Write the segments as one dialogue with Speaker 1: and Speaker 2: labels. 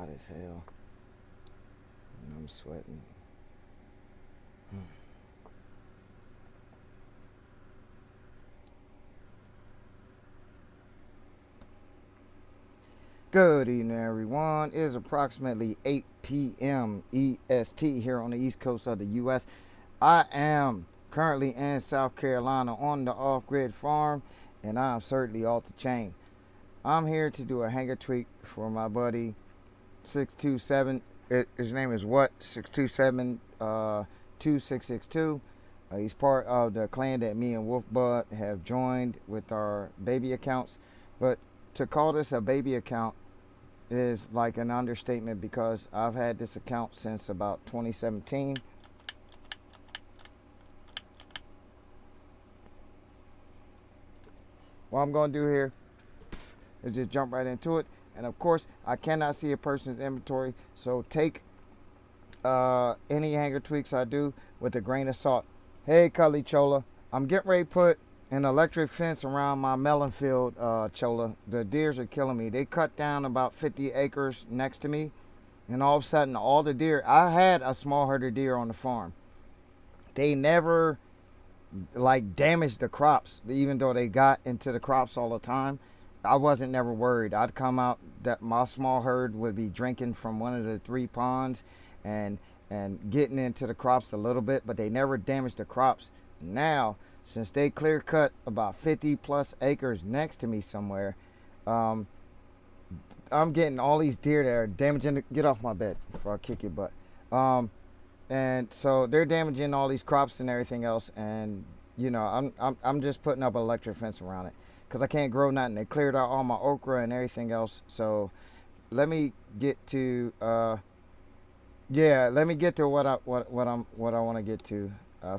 Speaker 1: hot as hell. And I'm sweating. Good evening, everyone. It is approximately 8 p.m. EST here on the east coast of the U.S. I am currently in South Carolina on the off-grid farm, and I am certainly off the chain. I'm here to do a hanger tweak for my buddy 627. His name is what? 627 2662. He's part of the clan that me and Wolfbud have joined with our baby accounts. But to call this a baby account is like an understatement, because I've had this account since about 2017. What I'm going to do here is just jump right into it. And of course, I cannot see a person's inventory, so take any hanger tweaks I do with a grain of salt. Hey, Cully Chola, I'm getting ready to put an electric fence around my melon field, Chola. The deers are killing me. They cut down about 50 acres next to me, and all of a sudden, all the deer, I had a small herd of deer on the farm. They never like damaged the crops, even though they got into the crops all the time. I wasn't never worried. I'd come out, that my small herd would be drinking from one of the 3 ponds and getting into the crops a little bit, but they never damaged the crops. Now, since they clear cut about 50 plus acres next to me somewhere, I'm getting all these deer that are damaging get off my bed before I kick your butt. And so they're damaging all these crops and everything else, and you know, I'm just putting up an electric fence around it because I can't grow nothing. They cleared out all my okra and everything else. So let me get to let me get to what I want to get to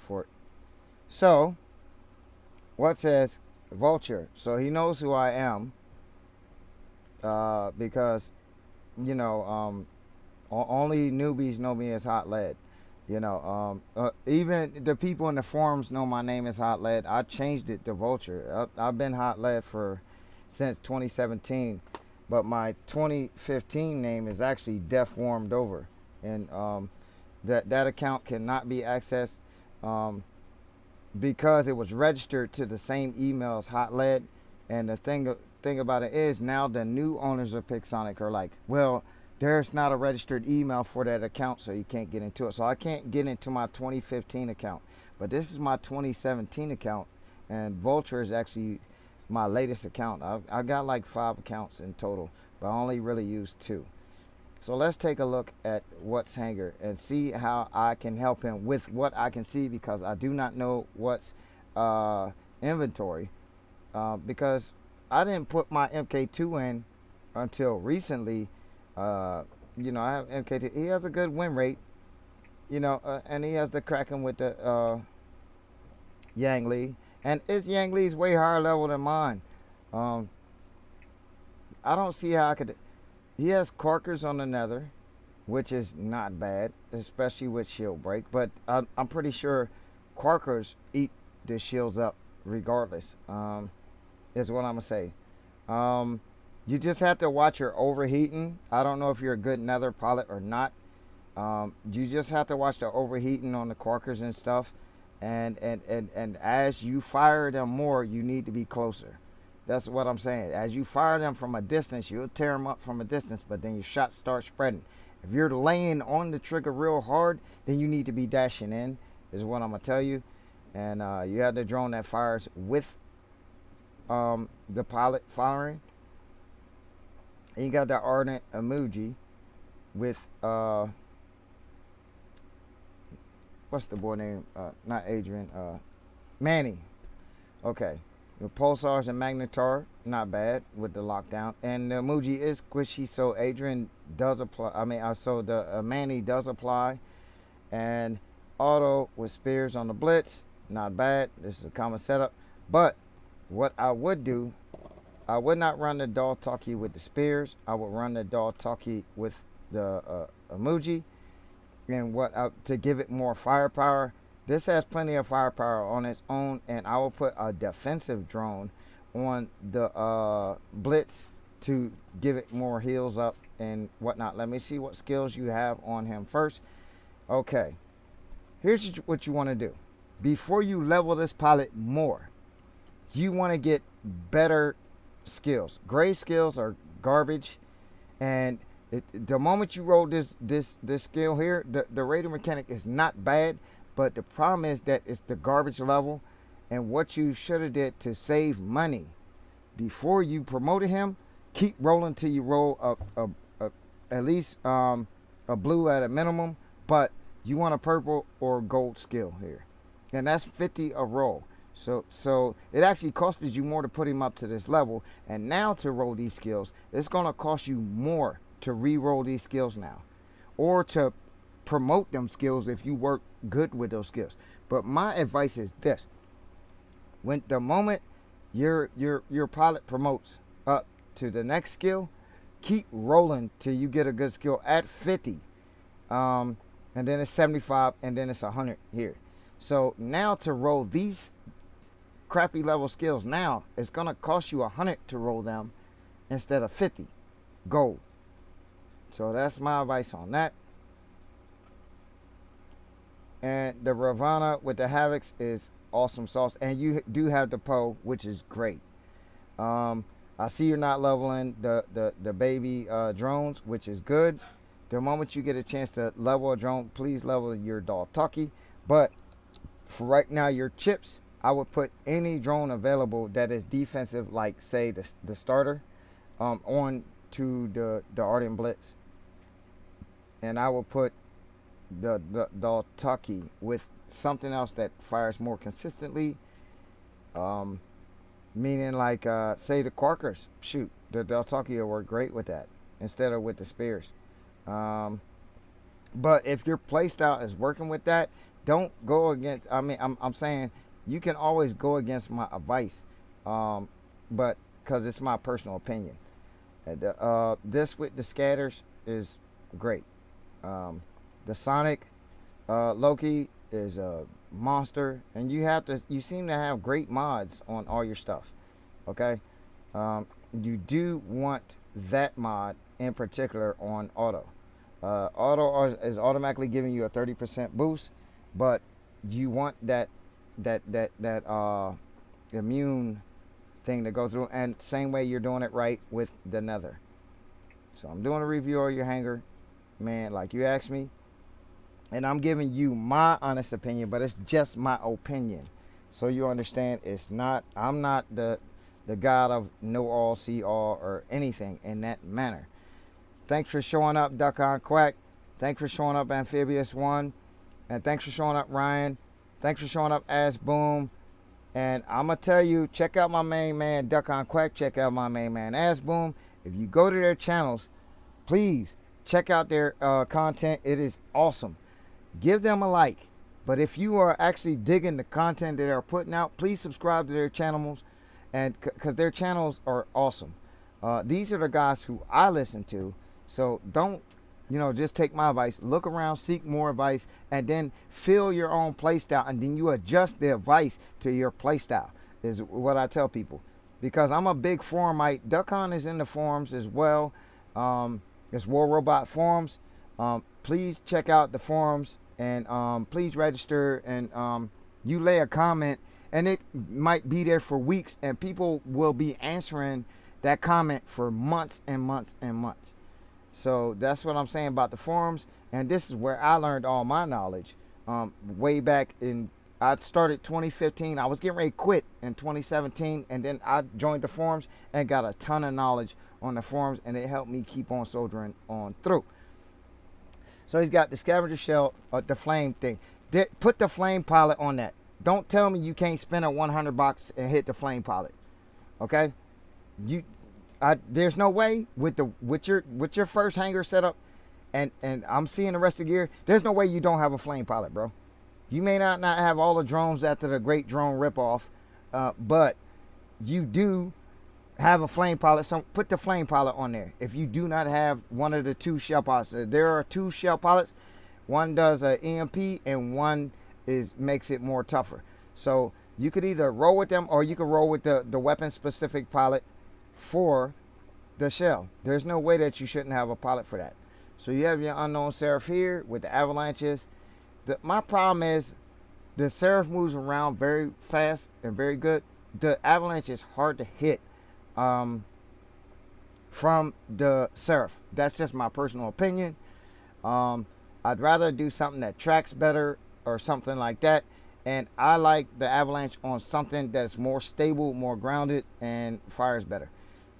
Speaker 1: for it. So what says Vulture? So he knows who I am, because you know, only newbies know me as Hot Lead. You know, even the people in the forums know my name is Hot Lead. I changed it to Vulture. I've been Hot Lead since 2017, but my 2015 name is actually Death Warmed Over, and that account cannot be accessed because it was registered to the same email as Hot Lead. And the thing about it is, now the new owners of Pixonic are like, well, there's not a registered email for that account, so you can't get into it. So I can't get into my 2015 account, but this is my 2017 account, and Vulture is actually my latest account. I got like 5 accounts in total, but I only really use 2. So let's take a look at what's hanger and see how I can help him with what I can see, because I do not know what's inventory, because I didn't put my MK2 in until recently. You know, I have MK2. He has a good win rate, you know, and he has the Kraken with the Yang Lee, and his Yang Lee's way higher level than mine. I don't see how I could. He has Corkers on the Nether, which is not bad, especially with shield break. But I'm pretty sure Corkers eat the shields up regardless. Is what I'm gonna say. You just have to watch your overheating. I don't know if you're a good nether pilot or not. You just have to watch the overheating on the Corkers and stuff. And as you fire them more, you need to be closer. That's what I'm saying. As you fire them from a distance, you'll tear them up from a distance, but then your shots start spreading. If you're laying on the trigger real hard, then you need to be dashing in, is what I'm going to tell you. And you have the drone that fires with the pilot firing. And you got the ardent emoji with what's the boy name? Not Adrian. Manny. Okay. The pulsars and magnetar, not bad with the lockdown. And the emoji is squishy, so Adrian does apply. I mean, so the Manny does apply. And auto with spears on the blitz, not bad. This is a common setup. But what I would do, I would not run the dog talkie with the spears. I would run the dog talkie with the emoji, and to give it more firepower. This has plenty of firepower on its own, and I will put a defensive drone on the blitz to give it more heals up and whatnot. Let me see what skills you have on him first. Okay, here's what you want to do. Before you level this pilot more, you want to get better skills. Gray skills are garbage, and the moment you roll this skill here, the radar mechanic is not bad, but the problem is that it's the garbage level. And what you should have did to save money before you promoted him, keep rolling till you roll at least a blue at a minimum, but you want a purple or gold skill here, and that's 50 a roll. So it actually costed you more to put him up to this level, and now to roll these skills, it's gonna cost you more to re-roll these skills now, or to promote them skills if you work good with those skills. But my advice is this: when the moment your pilot promotes up to the next skill, keep rolling till you get a good skill at 50, and then it's 75, and then it's 100 here. So now to roll these crappy level skills, now it's gonna cost you 100 to roll them instead of 50 gold. So that's my advice on that. And the Ravana with the Havocs is awesome sauce, and you do have the Poe, which is great. I see you're not leveling the baby drones, which is good. The moment you get a chance to level a drone, please level your Daltucky. But for right now, your chips, I would put any drone available that is defensive, like say the starter, on to the Ardent Blitz, and I will put the Daltucky with something else that fires more consistently, meaning like say the Quarkers. Shoot, the Daltucky will work great with that instead of with the Spears. But if your playstyle is working with that, don't go against. I mean, I'm saying you can always go against my advice, but because it's my personal opinion. This with the scatters is great. The Sonic Loki is a monster, and you seem to have great mods on all your stuff. Okay, you do want that mod in particular on auto. Auto is automatically giving you a 30% boost, but you want that immune thing to go through, and same way you're doing it right with the Nether. So I'm doing a review of your hanger, man, like you asked me, and I'm giving you my honest opinion, but it's just my opinion, so you understand. I'm not the god of know all, see all, or anything in that manner. Thanks for showing up, Duck on Quack. Thanks for showing up, Amphibious One, and thanks for showing up, Ryan. Thanks for showing up, Ass Boom. And I'm gonna tell you, check out my main man Duck on Quack. Check out my main man Ass Boom. If you go to their channels, please check out their content. It is awesome. Give them a like. But if you are actually digging the content that they're putting out, please subscribe to their channels, and because their channels are awesome. These are the guys who I listen to. So don't, just take my advice. Look around, seek more advice, and then fill your own play style, and then you adjust the advice to your play style, is what I tell people. Because I'm a big forumite. Duckon is in the forums as well. It's War Robot forums. Please check out the forums, and please register, and you lay a comment, and it might be there for weeks, and people will be answering that comment for months and months and months. So that's what I'm saying about the forums, and this is where I learned all my knowledge. Way back I started 2015. I was getting ready to quit in 2017, and then I joined the forums and got a ton of knowledge on the forums, and it helped me keep on soldiering on through. So he's got the scavenger shell, the flame thing. Put the flame pilot on that. Don't tell me you can't spend a $100 and hit the flame pilot. Okay? There's no way with your first hanger setup, and I'm seeing the rest of the gear. There's no way you don't have a flame pilot, bro. You may not have all the drones after the great drone ripoff, but you do have a flame pilot. So put the flame pilot on there. If you do not have one of the two shell pilots, there are two shell pilots. One does a EMP, and one makes it more tougher. So you could either roll with them, or you could roll with the weapon specific pilot for the shell. There's no way that you shouldn't have a pilot for that. So you have your unknown Seraph here with the avalanches. My problem is the Seraph moves around very fast and very good. The avalanche is hard to hit from the Seraph. That's just my personal opinion. I'd rather do something that tracks better or something like that. And I like the avalanche on something that's more stable, more grounded, and fires better.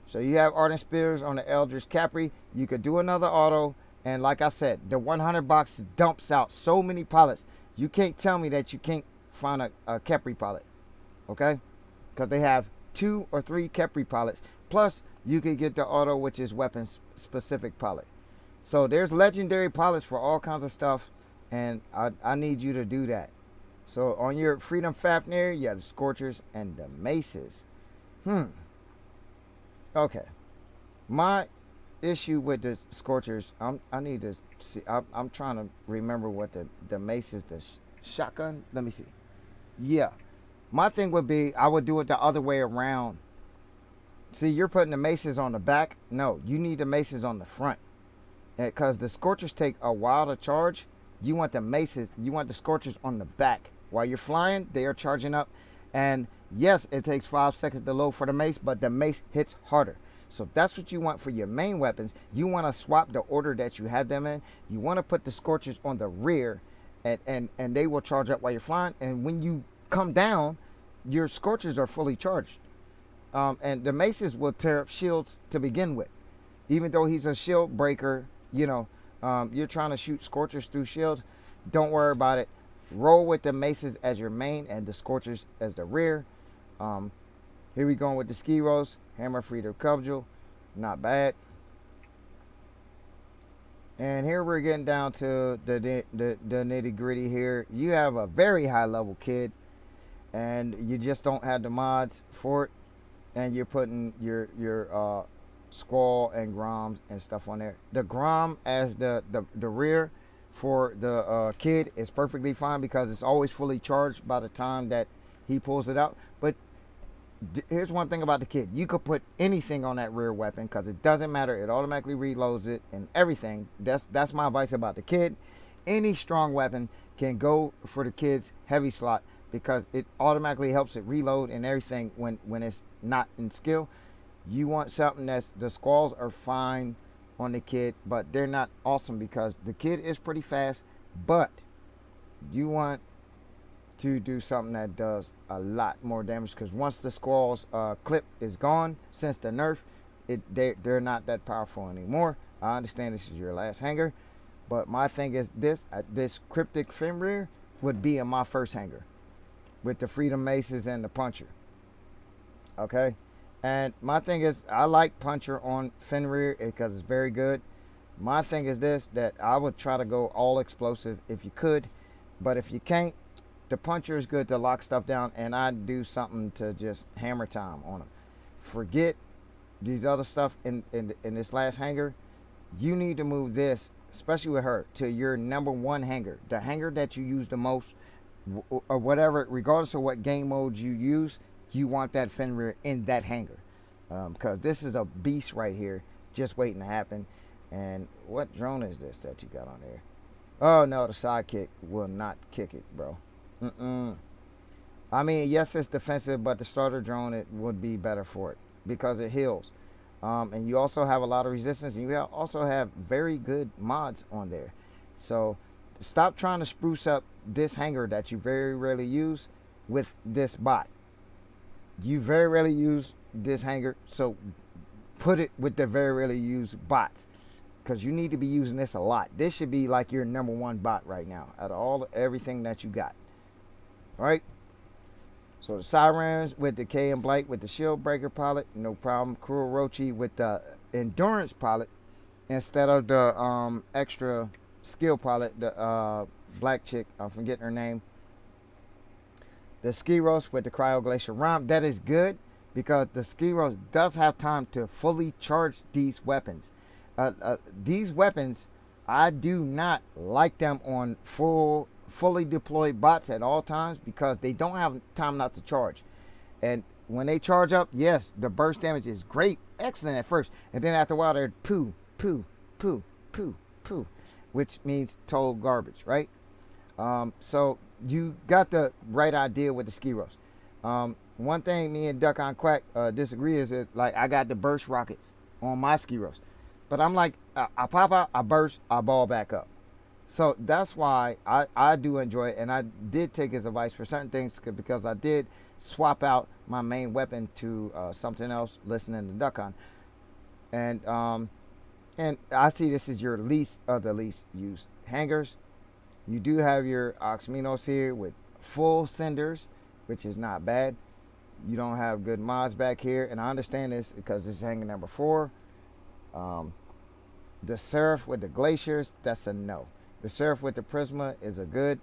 Speaker 1: So you have Ardent Spears on the Eldritch Capri. You could do another auto. And like I said, the 100 box dumps out so many pilots. You can't tell me that you can't find a Capri pilot. Okay? Because they have 2 or 3 Capri pilots. Plus, you can get the auto, which is weapon specific pilot. So there's legendary pilots for all kinds of stuff. And I need you to do that. So on your Freedom Fafnir, you have the Scorchers and the Maces. Okay. My issue with the Scorchers, I need to see. I'm trying to remember what the Maces, the shotgun. Let me see. Yeah. My thing would be, I would do it the other way around. See, you're putting the Maces on the back. No, you need the Maces on the front. Because the Scorchers take a while to charge. You want the Maces, you want the Scorchers on the back. While you're flying, they are charging up. And yes, it takes 5 seconds to load for the mace, but the mace hits harder. So that's what you want for your main weapons. You want to swap the order that you have them in. You want to put the Scorchers on the rear, and they will charge up while you're flying. And when you come down, your Scorchers are fully charged. And the Maces will tear up shields to begin with. Even though he's a shield breaker, you know, you're trying to shoot Scorchers through shields. Don't worry about it. Roll with the Maces as your main and the Scorchers as the rear. Here we go with the Skiros. Hammer Freeder Cudgel. Not bad. And here we're getting down to the nitty gritty here. You have a very high level kid. And you just don't have the mods for it. And you're putting your Squall and Groms and stuff on there. The Grom as the rear for the kid is perfectly fine because it's always fully charged by the time that he pulls it out. But here's one thing about the kid. You could put anything on that rear weapon because it doesn't matter. It automatically reloads it and everything. That's my advice about the kid. Any strong weapon can go for the kid's heavy slot because it automatically helps it reload and everything when it's not in skill. You want something that's, the Squalls are fine on the kid, but they're not awesome because the kid is pretty fast, but you want to do something that does a lot more damage because once the Squall's clip is gone since the nerf, they're not that powerful anymore. I understand this is your last hanger, but my thing is this Cryptic Fenrir would be in my first hanger with the Freedom Maces and the Puncher. Okay? And my thing is, I like Puncher on Fenrir because it's very good. My thing is this, that I would try to go all explosive if you could. But if you can't, the Puncher is good to lock stuff down. And I'd do something to just hammer time on them. Forget these other stuff in this last hanger. You need to move this, especially with her, to your #1 hanger. The hanger that you use the most, or whatever, regardless of what game mode you use. You want that Fenrir in that hanger because this is a beast right here just waiting to happen. And what drone is this that you got on there? Oh no, the sidekick will not kick it, bro. I mean, yes, it's defensive, but the starter drone, it would be better for it because it heals. And you also have a lot of resistance, and you also have very good mods on there. So stop trying to spruce up this hanger that you very rarely use with this bot. You very rarely use this hanger, so put it with the very rarely used bots because you need to be using this a lot. This should be like your #1 bot right now out of everything that you got. All right? So the Sirens with the K and Blight with the Shield Breaker pilot, no problem. Kuroichi with the Endurance pilot instead of the extra skill pilot, the black chick, I'm forgetting her name. The Skiros with the Cryo Glacier Romp, that is good because the Skiros does have time to fully charge these weapons. These weapons, I do not like them on fully deployed bots at all times because they don't have time not to charge. And when they charge up, yes, the burst damage is great excellent at first, and then after a while they're poo, poo, poo, poo, poo, which means total garbage, right? So you got the right idea with the Skiros. One thing me and Duck on Quack disagree is that, like, I got the burst rockets on my Skiros, but I'm like, I pop out, I burst, I ball back up. So that's why I do enjoy it, and I did take his advice for certain things because I did swap out my main weapon to something else, listening to Duck on, and I see this is your least of the least used hangers. You do have your Oxminos here with full cinders, which is not bad. You don't have good mods back here, and I understand this because this is hanger number 4. The Surf with the Glaciers, that's a no. The Surf with the Prisma is a good.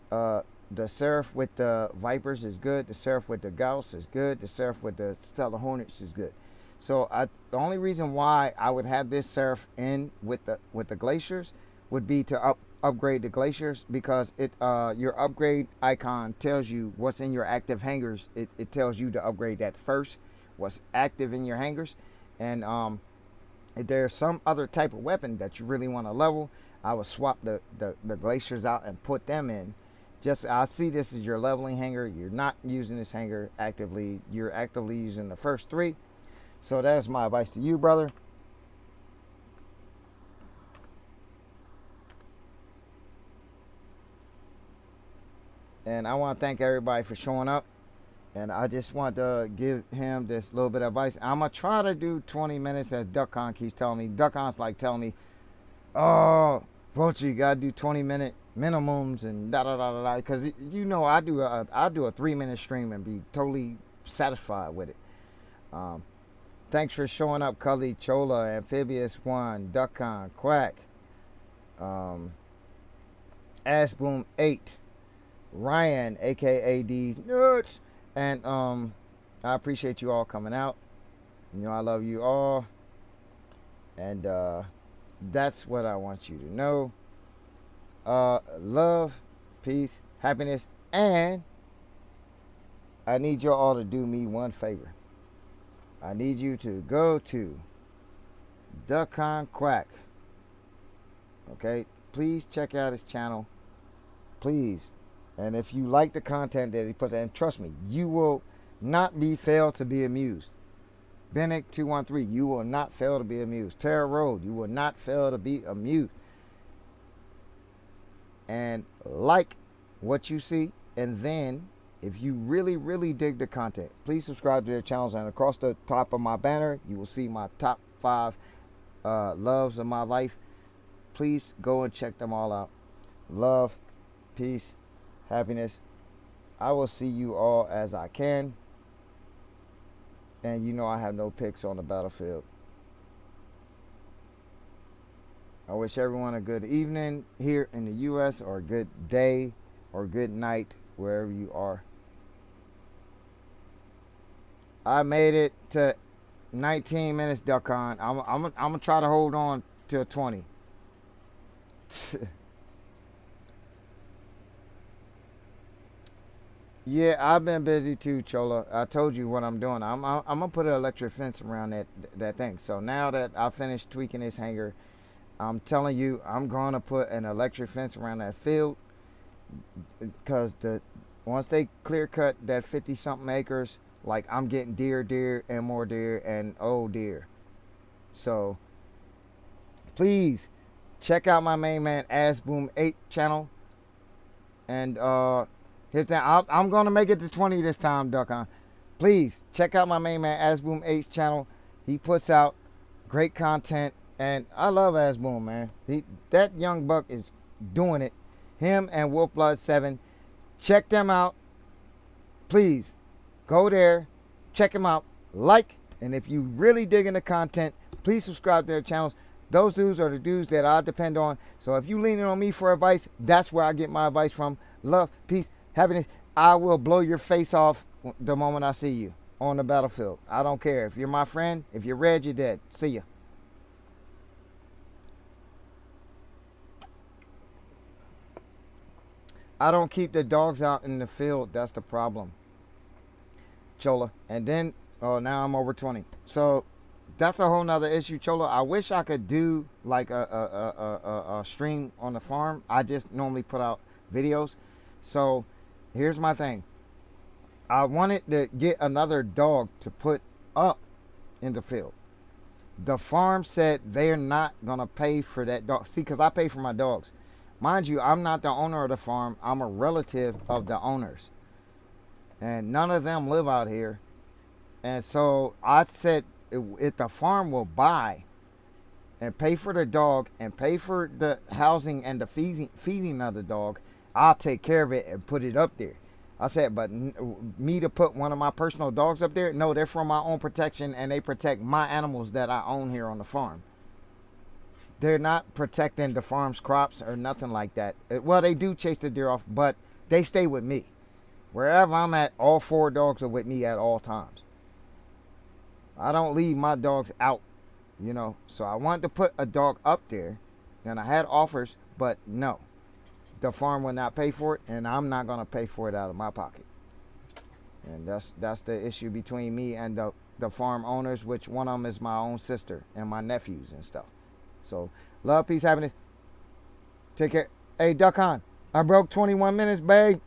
Speaker 1: The Surf with the Vipers is good. The Surf with the Gauss is good. The Surf with the Stellar Hornets is good. So the only reason why I would have this Surf in with the Glaciers would be to upgrade the Glaciers, because your upgrade icon tells you what's in your active hangers. It tells you to upgrade that first, what's active in your hangers. And if there's some other type of weapon that you really want to level, I would swap the Glaciers out and put them in. I see this as your leveling hanger. You're not using this hanger actively. You're actively using the first 3. So that's my advice to you, brother. And I want to thank everybody for showing up. And I just want to give him this little bit of advice. I'm going to try to do 20 minutes, as Duckon keeps telling me. Duckon's like telling me, oh, Vulture, you got to do 20-minute minimums and da-da-da-da-da. Because, you know, I do a 3-minute stream and be totally satisfied with it. Thanks for showing up, Cully, Chola, Amphibious One, Duckon, Quack, Assboom 8, Ryan, aka D's Nuts, and I appreciate you all coming out. You know I love you all, and that's what I want you to know. Love, peace, happiness, and I need you all to do me one favor. I need you to go to Duckon Quack. Okay, please check out his channel, please. And if you like the content that he puts out, and trust me, you will not be failed to be amused. Benick 213, you will not fail to be amused. Terra Road, you will not fail to be amused. And like what you see, and then if you really, really dig the content, please subscribe to their channels. And across the top of my banner, you will see my top 5 loves of my life. Please go and check them all out. Love, peace, happiness. I will see you all as I can. And you know I have no picks on the battlefield. I wish everyone a good evening here in the U.S. or a good day or good night wherever you are. I made it to 19 minutes, Duckon. I'm gonna try to hold on till 20. Yeah, I've been busy too, Chola. I told you what I'm doing. I'm gonna put an electric fence around that thing. So now that I finished tweaking this hanger, I'm telling you, I'm gonna put an electric fence around that field, because once they clear cut that 50-something acres, like, I'm getting deer and more deer and old deer. So please check out my main man Assboom 8 channel, and hit that. I'm gonna make it to 20 this time, Duckon. Please check out my main man Assboom 8's channel. He puts out great content, and I love Assboom, man. That young buck is doing it. Him and Wolfblood 7. Check them out. Please go there, check them out, like, and if you really dig into content, please subscribe to their channels. Those dudes are the dudes that I depend on. So if you leaning on me for advice, that's where I get my advice from. Love, peace, happiness. I will blow your face off the moment I see you on the battlefield. I don't care. If you're my friend, if you're red, you're dead. See ya. I don't keep the dogs out in the field. That's the problem, Chola. And then Oh, now I'm over 20. So that's a whole nother issue, Cholo. I wish I could do like a stream on the farm. I just normally put out videos. So here's my thing. I wanted to get another dog to put up in the field. The farm said they're not going to pay for that dog. See, because I pay for my dogs. Mind you, I'm not the owner of the farm. I'm a relative of the owners. And none of them live out here. And so I said, if the farm will buy and pay for the dog and pay for the housing and the feeding of the dog, I'll take care of it and put it up there. I said, but me to put one of my personal dogs up there? No, they're for my own protection, and they protect my animals that I own here on the farm. They're not protecting the farm's crops or nothing like that. Well, they do chase the deer off, but they stay with me. Wherever I'm at, all 4 dogs are with me at all times. I don't leave my dogs out, you know. So I wanted to put a dog up there, and I had offers, but no. The farm will not pay for it, and I'm not going to pay for it out of my pocket. And that's the issue between me and the farm owners, which one of them is my own sister and my nephews and stuff. So, love, peace, happiness. Take care. Hey, Duck Hunt, I broke 21 minutes, babe.